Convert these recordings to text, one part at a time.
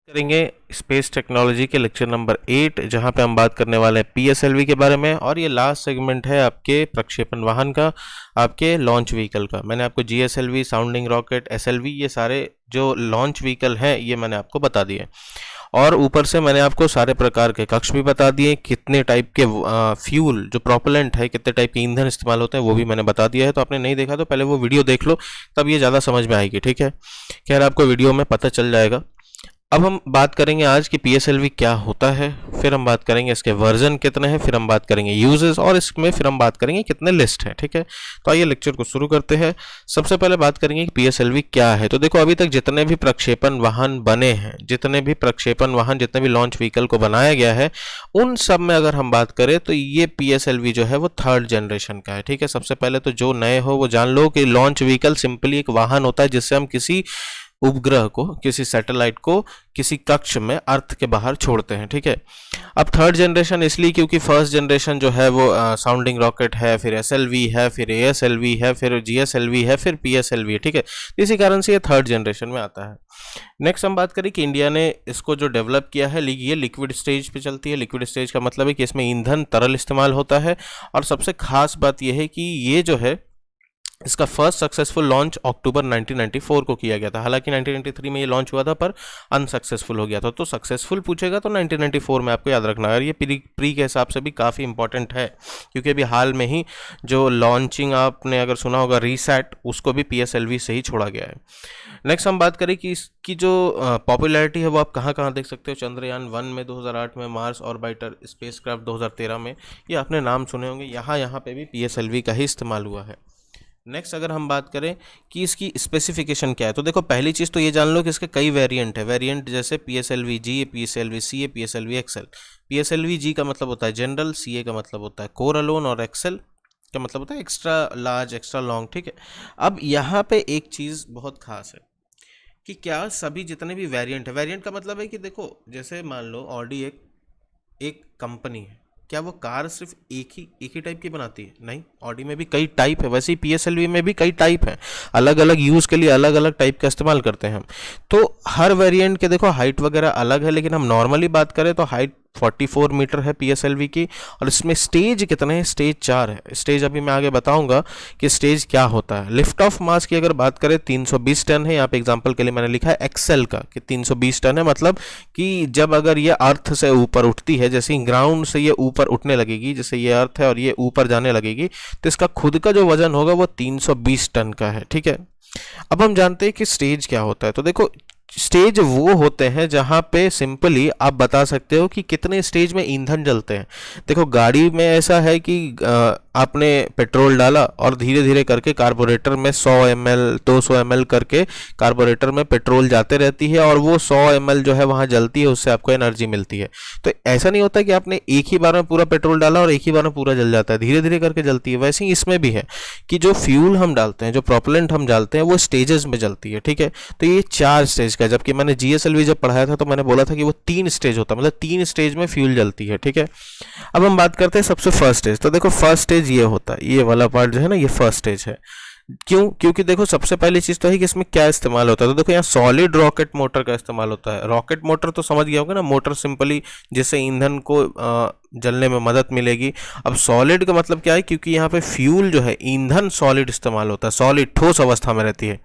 करेंगे space technology के lecture number 8 जहां पे हम बात करने वाले हैं पीएसएलवी के बारे में। और ये लास्ट सेगमेंट है आपके प्रक्षेपण वाहन का, आपके लॉन्च व्हीकल का। मैंने आपको जीएसएलवी, साउंडिंग रॉकेट, एसएलवी, ये सारे जो लॉन्च व्हीकल हैं ये मैंने आपको बता दिए। और ऊपर से मैंने आपको सारे प्रकार के कक्ष भी बता दिए, कितने टाइप के फ्यूल जो प्रोपेलेंट है, कितने टाइप के ईंधन इस्तेमाल होते हैं वो भी मैंने बता दिया है। तो आपने नहीं देखा तो पहले वो वीडियो देख लो, तब ये ज़्यादा समझ में आएगी। ठीक है, खैर आपको वीडियो में पता चल जाएगा। अब हम बात करेंगे आज कि पीएसएलवी क्या होता है, फिर हम बात करेंगे इसके वर्जन कितने हैं, फिर हम बात करेंगे यूजेस, और इसमें फिर हम बात करेंगे कितने लिस्ट हैं। ठीक है, तो आइए लेक्चर को शुरू करते हैं। सबसे पहले बात करेंगे कि पीएसएलवी क्या है। तो देखो, अभी तक जितने भी प्रक्षेपण वाहन बने हैं, जितने भी प्रक्षेपण वाहन, जितने भी लॉन्च व्हीकल को बनाया गया है, उन सब में अगर हम बात करें तो ये पीएसएलवी जो है वो 3rd जनरेशन का है। ठीक है, सबसे पहले तो जो नए हो वो जान लो कि लॉन्च व्हीकल सिंपली एक वाहन होता है जिससे हम किसी उपग्रह को, किसी सैटेलाइट को किसी कक्ष में अर्थ के बाहर छोड़ते हैं। ठीक है, अब 3rd जनरेशन इसलिए क्योंकि 1st जनरेशन जो है वो साउंडिंग रॉकेट है, फिर एसएलवी है, फिर एएसएलवी है, फिर जीएसएलवी है, फिर पीएसएलवी है। ठीक है, इसी कारण से ये 3rd जनरेशन में आता है। नेक्स्ट हम बात करें कि इंडिया ने इसको जो डेवलप किया है, ये लिक्विड स्टेज पे चलती है। लिक्विड स्टेज का मतलब है कि इसमें ईंधन तरल इस्तेमाल होता है। और सबसे खास बात यह है कि ये जो है, इसका फर्स्ट सक्सेसफुल लॉन्च अक्टूबर 1994 को किया गया था। हालांकि 1993 में ये लॉन्च हुआ था पर अनसक्सेसफुल हो गया था। तो सक्सेसफुल पूछेगा तो 1994 में आपको याद रखना है। ये प्री के हिसाब से भी काफ़ी इंपॉर्टेंट है, क्योंकि अभी हाल में ही जो लॉन्चिंग आपने अगर सुना होगा रीसैट, उसको भी पीएसएलवी से ही छोड़ा गया है। नेक्स्ट हम बात करें कि इसकी जो पॉपुलैरिटी है वो आप कहाँ कहाँ देख सकते हो। चंद्रयान 1 में 2008 में, मार्स ऑर्बिटर स्पेसक्राफ्ट 2013 में, ये आपने नाम सुने होंगे। यहाँ पे भी पीएसएलवी का ही इस्तेमाल हुआ है। नेक्स्ट अगर हम बात करें कि इसकी स्पेसिफिकेशन क्या है, तो देखो, पहली चीज़ तो ये जान लो कि इसके कई वेरिएंट है। वेरिएंट जैसे PSLV G, PSLV C, PSLV XL. PSLV G का मतलब होता है जनरल, सीए का मतलब होता है कोर अलोन, और एक्सएल का मतलब होता है एक्स्ट्रा लार्ज, एक्स्ट्रा लॉन्ग। ठीक है, अब यहाँ पे एक चीज़ बहुत खास है कि क्या सभी जितने भी वेरिएंट है, वेरिएंट का मतलब है कि देखो, जैसे मान लो ऑडी एक कंपनी है, क्या वो कार सिर्फ एक ही टाइप की बनाती है? नहीं, ऑडी में भी कई टाइप है, वैसे ही पीएसएलवी में भी कई टाइप हैं। अलग अलग यूज़ के लिए अलग अलग टाइप का इस्तेमाल करते हैं हम। तो हर वेरिएंट के देखो हाइट वगैरह अलग है, लेकिन हम नॉर्मली बात करें तो हाइट 44 मीटर है पीएसएलवी की। और इसमें स्टेज कितने हैं? स्टेज 4 है। स्टेज अभी मैं आगे बताऊंगा कि स्टेज क्या होता है। लिफ्ट ऑफ मास की अगर बात करें 320 टन है। यहाँ पे एग्जांपल के लिए मैंने लिखा है एक्सेल का कि 320 टन है, मतलब कि जब अगर ये अर्थ से ऊपर उठती है, जैसे ग्राउंड से ये ऊपर उठने लगेगी, जैसे ये अर्थ है और ये ऊपर जाने लगेगी, तो इसका खुद का जो वजन होगा वो 320 टन का है। ठीक है, अब हम जानते हैं कि स्टेज क्या होता है। तो देखो, स्टेज वो होते हैं जहां पे सिंपली आप बता सकते हो कि कितने स्टेज में ईंधन जलते हैं। देखो, गाड़ी में ऐसा है कि आपने पेट्रोल डाला और धीरे धीरे करके कार्बोरेटर में 100 ml 200 ml करके कार्बोरेटर में पेट्रोल जाते रहती है, और वो 100 ml जो है वहां जलती है, उससे आपको एनर्जी मिलती है। तो ऐसा नहीं होता कि आपने एक ही बार में पूरा पेट्रोल डाला और एक ही बार में पूरा जल जाता है, धीरे धीरे करके जलती है। वैसे ही इसमें भी है कि जो फ्यूल हम डालते हैं, जो प्रोपेलेंट हम डालते हैं, वो स्टेजेस में जलती है। ठीक है, तो ये 4 स्टेज का, जबकि मैंने जीएसएलवी जब पढ़ाया था तो मैंने बोला था कि वो 3 स्टेज होता है, मतलब 3 स्टेज में फ्यूल जलती है। ठीक है, अब हम बात करते हैं सबसे फर्स्ट स्टेज। तो देखो, फर्स्ट स्टेज ये होता है, ये वाला पार्ट जो है ना, ये फर्स्ट स्टेज है। क्यों? क्योंकि देखो, सबसे पहली चीज तो है कि इसमें क्या इस्तेमाल होता है। तो देखो, यहाँ सॉलिड रॉकेट मोटर का इस्तेमाल होता है। रॉकेट मोटर तो समझ गया होगा ना, मोटर सिंपली जिससे ईंधन को जलने में मदद मिलेगी। अब सॉलिड का मतलब क्या है? क्योंकि यहाँ पे फ्यूल जो है, ईंधन सॉलिड इस्तेमाल होता है, सॉलिड ठोस अवस्था में रहती है।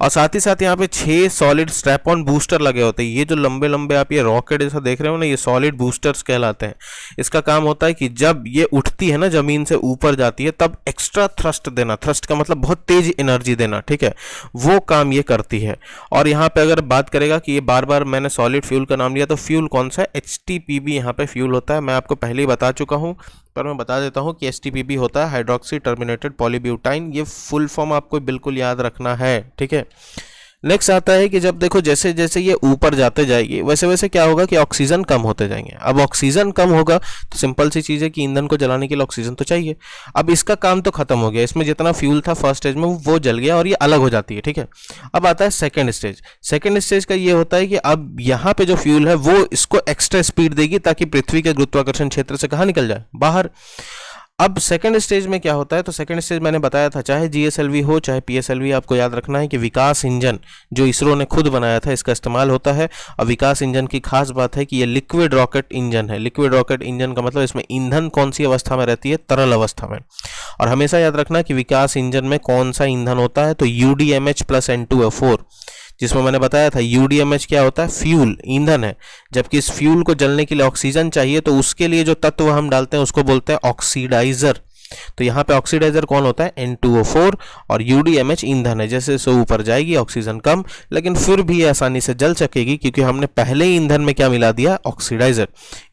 और साथ ही साथ यहाँ पे 6 सॉलिड स्ट्रैप ऑन बूस्टर लगे होते हैं। ये जो लंबे लंबे आप ये रॉकेट जैसा देख रहे हो ना, ये सॉलिड बूस्टर्स कहलाते हैं। इसका काम होता है कि जब ये उठती है ना, जमीन से ऊपर जाती है, तब एक्स्ट्रा थ्रस्ट देना। थ्रस्ट का मतलब बहुत तेज एनर्जी देना। ठीक है, वो काम ये करती है। और यहाँ पे अगर बात करेगा कि ये बार बार मैंने सॉलिड फ्यूल का नाम लिया, तो फ्यूल कौन सा है? एचटीपीबी यहाँ पे फ्यूल होता है। मैं आपको पहले ही बता चुका हूँ, पर मैं बता देता हूँ कि एचटीपीबी होता है हाइड्रोक्सी टर्मिनेटेड पॉलीब्यूटाइन। ये फुल फॉर्म आपको बिल्कुल याद रखना है। ठीक है, नेक्स्ट आता है कि जब देखो, जैसे जैसे ये ऊपर जाते जाएगी, वैसे वैसे क्या होगा कि ऑक्सीजन कम होते जाएंगे। अब ऑक्सीजन कम होगा तो सिंपल सी चीज़ है कि ईंधन को जलाने के लिए ऑक्सीजन तो चाहिए। अब इसका काम तो खत्म हो गया, इसमें जितना फ्यूल था फर्स्ट स्टेज में वो जल गया और ये अलग हो जाती है। ठीक है, अब आता है सेकेंड स्टेज। सेकेंड स्टेज का ये होता है कि अब यहाँ पे जो फ्यूल है वो इसको एक्स्ट्रा स्पीड देगी ताकि पृथ्वी के गुरुत्वाकर्षण क्षेत्र से कहाँ निकल जाए? बाहर। अब सेकंड स्टेज में क्या होता है, तो सेकंड स्टेज मैंने बताया था, चाहे जीएसएलवी हो चाहे पीएसएलवी, आपको याद रखना है कि विकास इंजन जो इसरो ने खुद बनाया था इसका इस्तेमाल होता है। और विकास इंजन की खास बात है कि ये लिक्विड रॉकेट इंजन है। लिक्विड रॉकेट इंजन का मतलब इसमें ईंधन कौन सी अवस्था में रहती है, तरल अवस्था में। और हमेशा याद रखना कि विकास इंजन में कौन सा ईंधन होता है, तो UDMH + N2O4, जिसमें मैंने बताया था UDMH क्या होता है, फ्यूल, ईंधन है। जबकि इस फ्यूल को जलने के लिए ऑक्सीजन चाहिए, तो उसके लिए जो तत्व हम डालते हैं उसको बोलते हैं ऑक्सीडाइजर। तो यहाँ पे ऑक्सीडाइजर कौन होता है, N2O4, और UDMH ईंधन है। जैसे जैसे ऊपर जाएगी ऑक्सीजन कम, लेकिन फिर भी ये आसानी से जल सकेगी क्योंकि हमने पहले ही ईंधन में क्या मिला दिया, ऑक्सीडाइजर।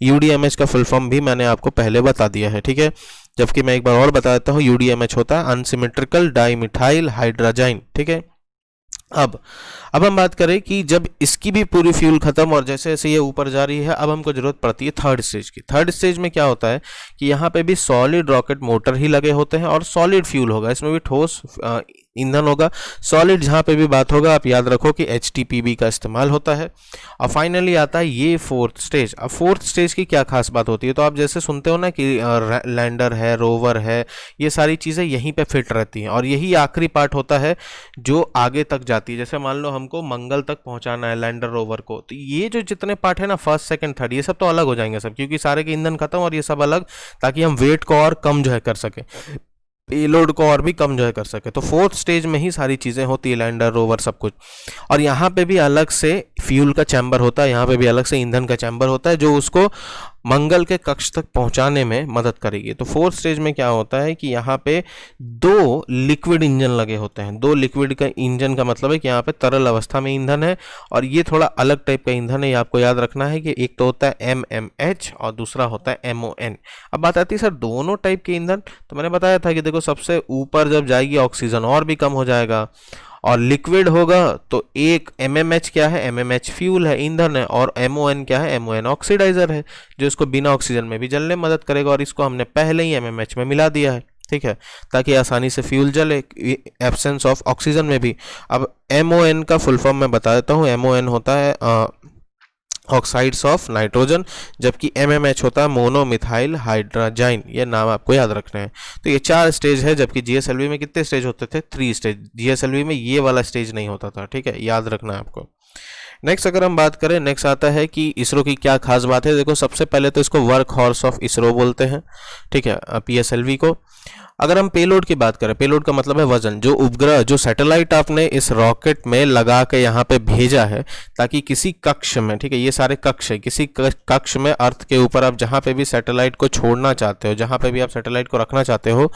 UDMH का फुल फॉर्म भी मैंने आपको पहले बता दिया है, ठीक है। जबकि मैं एक बार और बता देता हूँ, UDMH होता है अनसिमेट्रिकल डाइमिथाइल हाइड्रोजाइन, ठीक है। अब हम बात करें कि जब इसकी भी पूरी फ्यूल खत्म और जैसे जैसे ये ऊपर जा रही है, अब हमको जरूरत पड़ती है थर्ड स्टेज की। थर्ड स्टेज में क्या होता है कि यहाँ पे भी सॉलिड रॉकेट मोटर ही लगे होते हैं और सॉलिड फ्यूल होगा, इसमें भी ठोस ईंधन होगा। सॉलिड जहाँ पे भी बात होगा आप याद रखो कि HTPB का इस्तेमाल होता है। और फाइनली आता है ये फोर्थ स्टेज। अब फोर्थ स्टेज की क्या खास बात होती है, तो आप जैसे सुनते हो ना कि लैंडर है, रोवर है, ये सारी चीज़ें यहीं पे फिट रहती हैं और यही आखिरी पार्ट होता है जो आगे तक जाती है। जैसे मान लो हमको मंगल तक पहुंचाना है लैंडर रोवर को, तो ये जो जितने पार्ट है ना, फर्स्ट सेकंड थर्ड, ये सब तो अलग हो जाएंगे सब, क्योंकि सारे के ईंधन खत्म और ये सब अलग, ताकि हम वेट को और कम जो है कर सके, पेलोड को और भी कम जो है कर सके। तो फोर्थ स्टेज में ही सारी चीज़ें होती है, लैंडर रोवर सब कुछ। और यहाँ पे भी अलग से फ्यूल का चैम्बर होता है, यहाँ पे भी अलग से ईंधन का चैम्बर होता है जो उसको मंगल के कक्ष तक पहुंचाने में मदद करेगी। तो फोर्थ स्टेज में क्या होता है कि यहाँ पे 2 लिक्विड इंजन लगे होते हैं। 2 लिक्विड का इंजन का मतलब है कि यहाँ पे तरल अवस्था में ईंधन है और ये थोड़ा अलग टाइप का ईंधन है। ये आपको याद रखना है कि एक तो होता है MMH और दूसरा होता है MON। अब बात आती है सर दोनों टाइप के ईंधन, तो मैंने बताया था कि देखो सबसे ऊपर जब जाएगी ऑक्सीजन और भी कम हो जाएगा और लिक्विड होगा तो एक MMH क्या है, MMH फ्यूल है, ईंधन है, और MON क्या है, MON ऑक्सीडाइजर है जो इसको बिना ऑक्सीजन में भी जलने में मदद करेगा। और इसको हमने पहले ही MMH में मिला दिया है, ठीक है, ताकि आसानी से फ्यूल जले एब्सेंस ऑफ ऑक्सीजन में भी। अब MON का फुल फॉर्म मैं बता देता हूँ। MON होता है ऑक्साइड्स ऑफ नाइट्रोजन, जबकि MMH होता है मोनोमिथाइल हाइड्रोजाइन। ये नाम आपको याद रखने हैं। तो ये 4 स्टेज है, जबकि GSLV में कितने स्टेज होते थे, 3 स्टेज। GSLV में ये वाला स्टेज नहीं होता था, ठीक है, याद रखना है आपको। नेक्स्ट अगर हम बात करें, नेक्स्ट आता है कि इसरो की क्या खास बात है। देखो सबसे पहले तो इसको वर्क हॉर्स ऑफ इसरो बोलते हैं, ठीक है, PSLV को। अगर हम पेलोड की बात करें, पेलोड का मतलब है वजन, जो उपग्रह, जो सैटेलाइट आपने इस रॉकेट में लगा के यहाँ पे भेजा है ताकि किसी कक्ष में, ठीक है, ये सारे कक्ष है, किसी कक्ष में अर्थ के ऊपर आप जहाँ पे भी सैटेलाइट को छोड़ना चाहते हो, जहाँ पे भी आप सैटेलाइट को रखना चाहते हो,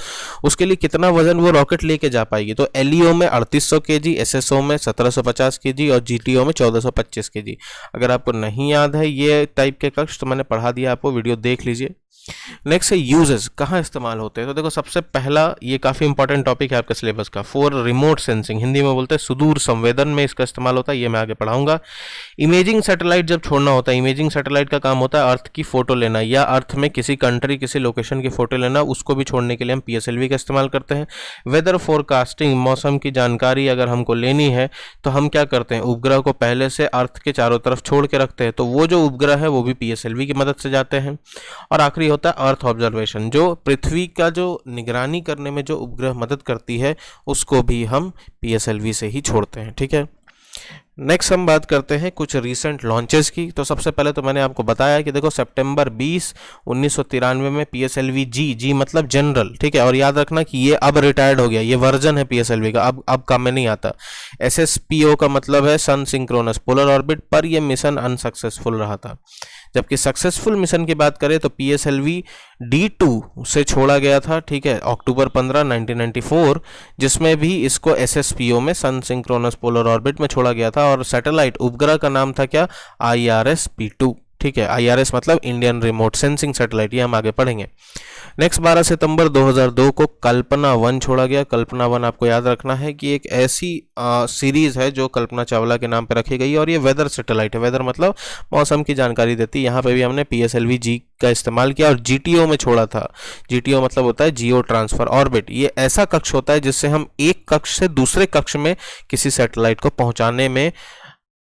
उसके लिए कितना वजन वो रॉकेट लेके जा पाएगी। तो LEO में 3800 kg, SSO में 1750 kg और GTO में 1425 kg। अगर आपको नहीं याद है ये टाइप के कक्ष तो मैंने पढ़ा दिया आपको, वीडियो देख लीजिए। नेक्स्ट है यूजेस, कहाँ इस्तेमाल होते हैं। तो देखो सबसे पहला, ये काफ़ी इंपॉर्टेंट टॉपिक है आपके सिलेबस का, फॉर रिमोट सेंसिंग, हिंदी में बोलते हैं सुदूर संवेदन में इसका इस्तेमाल होता है, ये मैं आगे पढ़ाऊंगा। इमेजिंग सैटेलाइट जब छोड़ना होता है, इमेजिंग सैटेलाइट का काम होता है अर्थ की फोटो लेना या अर्थ में किसी कंट्री, किसी लोकेशन की फोटो लेना, उसको भी छोड़ने के लिए हम PSLV का इस्तेमाल करते हैं। वेदर फोरकास्टिंग, मौसम की जानकारी अगर हमको लेनी है तो हम क्या करते हैं, उपग्रह को पहले से अर्थ के चारों तरफ छोड़ के रखते हैं, तो वो जो उपग्रह है वो भी PSLV की मदद से जाते हैं। और आखिरी होता है अर्थ ऑब्जर्वेशन, जो पृथ्वी का जो निगरानी करने में जो उपग्रह मदद करती है उसको भी हम PSLV से ही छोड़ते हैं, ठीक है। नेक्स्ट हम बात करते हैं कुछ रीसेंट लॉन्चेस की। तो सबसे पहले तो मैंने आपको बताया कि देखो सितंबर 20, 1993 में PSLV G मतलब जनरल, ठीक है, और याद रखना कि ये अब रिटायर्ड हो गया, ये वर्जन है PSLV का, अब काम में नहीं आता। SSPO का मतलब है सन सिंक्रोनस पोलर ऑर्बिट, पर ये मिशन अनसक्सेसफुल रहा था। जबकि सक्सेसफुल मिशन की बात करें तो PSLV D2 से छोड़ा गया था, ठीक है, अक्टूबर 15, 1994, जिसमें भी इसको SSPO में सन सिंक्रोनस पोलर ऑर्बिट में छोड़ा गया था। और सैटेलाइट उपग्रह का नाम था क्या, IRS-P2, ठीक है, IRS मतलब इंडियन रिमोट सेंसिंग सैटेलाइट, ये हम आगे पढ़ेंगे। नेक्स्ट 12 सितंबर 2002 को कल्पना 1 छोड़ा गया। कल्पना 1 आपको याद रखना है कि एक ऐसी सीरीज है जो कल्पना चावला के नाम पे रखी गई है और ये वेदर सैटेलाइट है। वेदर मतलब मौसम की जानकारी देती है। यहाँ पे भी हमने PSLV G का इस्तेमाल किया और GTO में छोड़ा था। GTO मतलब होता है जियो ट्रांसफर ऑर्बिट। ये ऐसा कक्ष होता है जिससे हम एक कक्ष से दूसरे कक्ष में किसी सैटेलाइट को पहुंचाने में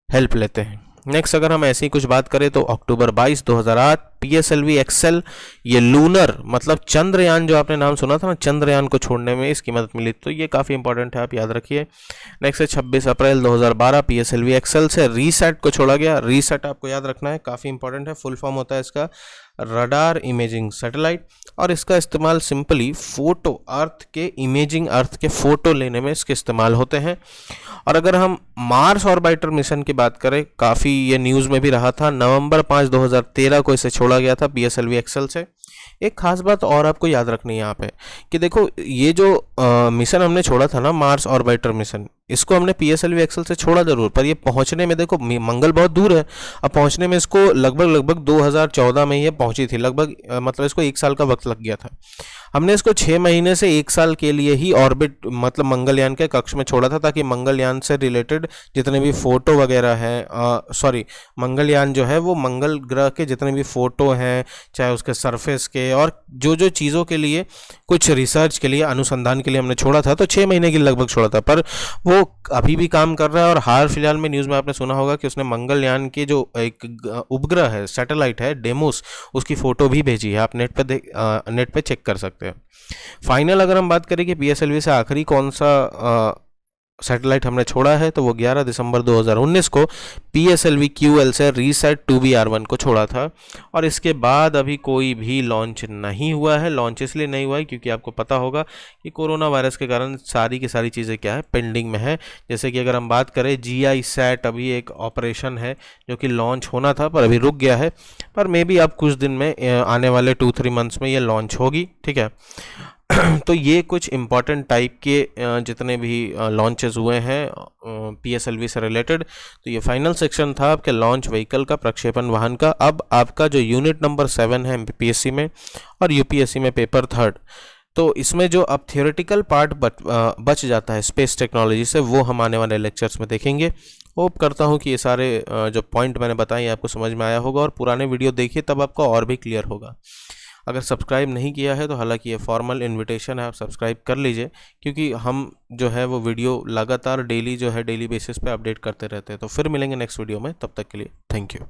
हेल्प लेते हैं। नेक्स्ट अगर हम ऐसी कुछ बात करें तो अक्टूबर 22, 2008 PSLV एक्सेल, ये लूनर मतलब चंद्रयान, जो आपने नाम सुना था ना, चंद्रयान को छोड़ने में इसकी मदद मिली, तो ये काफ़ी इंपॉर्टेंट है, आप याद रखिए। नेक्स्ट है 26 अप्रैल 2012 PSLV एक्सेल से रीसेट को छोड़ा गया। रीसेट आपको याद रखना है, काफ़ी इंपॉर्टेंट है, फुल फॉर्म होता है इसका रडार इमेजिंग सैटेलाइट, और इसका इस्तेमाल सिंपली फोटो अर्थ के इमेजिंग, अर्थ के फोटो लेने में इसके इस्तेमाल होते हैं। और अगर हम मार्स ऑर्बिटर मिशन की बात करें, काफ़ी ये न्यूज़ में भी रहा था, नवंबर 5 2013 को इसे छोड़ा गया था PSLV एक्सेल से। एक खास बात और आपको याद रखनी है यहाँ पे कि देखो, ये जो मिशन हमने छोड़ा था ना, मार्स ऑर्बिटर मिशन, इसको हमने PSLV एक्सेल से छोड़ा जरूर, पर ये पहुंचने में, देखो मंगल बहुत दूर है, अब पहुंचने में इसको लगभग 2014 में ये पहुंची थी, लगभग मतलब इसको 1 साल का वक्त लग गया था। हमने इसको 6 महीने से 1 साल के लिए ही ऑर्बिट मतलब मंगलयान के कक्ष में छोड़ा था, ताकि मंगलयान से रिलेटेड जितने भी फोटो वगैरह हैं, सॉरी, मंगलयान जो है वो मंगल ग्रह के जितने भी फोटो हैं, चाहे उसके सरफेस के, और जो चीज़ों के लिए कुछ रिसर्च के लिए, अनुसंधान के लिए हमने छोड़ा था, तो 6 महीने के लगभग छोड़ा था, पर वो अभी भी काम कर रहा है। और हाल फिलहाल में न्यूज़ में आपने सुना होगा कि उसने मंगलयान के जो एक उपग्रह है, सैटेलाइट है डेमोस, उसकी फ़ोटो भी भेजी है, आप नेट पे चेक कर सकते हैं। फाइनल अगर हम बात करें कि PSLV से आखिरी कौन सा सैटेलाइट हमने छोड़ा है, तो वो 11 दिसंबर 2019 को PSLV QL से रीसेट 2B-R1 को छोड़ा था। और इसके बाद अभी कोई भी लॉन्च नहीं हुआ है। लॉन्च इसलिए नहीं हुआ है क्योंकि आपको पता होगा कि कोरोना वायरस के कारण सारी की सारी चीज़ें क्या है, पेंडिंग में है। जैसे कि अगर हम बात करें GISAT, अभी एक ऑपरेशन है जो कि लॉन्च होना था पर अभी रुक गया है, पर मे बी अब कुछ दिन में, आने वाले 2-3 मंथ्स में ये लॉन्च होगी, ठीक है। तो ये कुछ इम्पॉर्टेंट टाइप के जितने भी लॉन्चेस हुए हैं PSLV से रिलेटेड। तो ये फाइनल सेक्शन था आपके लॉन्च व्हीकल का, प्रक्षेपण वाहन का। अब आपका जो यूनिट नंबर 7 है MPSC में और UPSC में पेपर 3, तो इसमें जो अब थियोरेटिकल पार्ट बच जाता है स्पेस टेक्नोलॉजी से, वो हम आने वाले लेक्चर्स में देखेंगे। होप करता हूँ कि ये सारे जो पॉइंट मैंने बताए आपको समझ में आया होगा, और पुराने वीडियो देखिए तब आपको और भी क्लियर होगा। अगर सब्सक्राइब नहीं किया है तो हालांकि ये फॉर्मल इनविटेशन है, आप सब्सक्राइब कर लीजिए, क्योंकि हम जो है वो वीडियो लगातार डेली बेसिस पे अपडेट करते रहते हैं। तो फिर मिलेंगे नेक्स्ट वीडियो में, तब तक के लिए थैंक यू।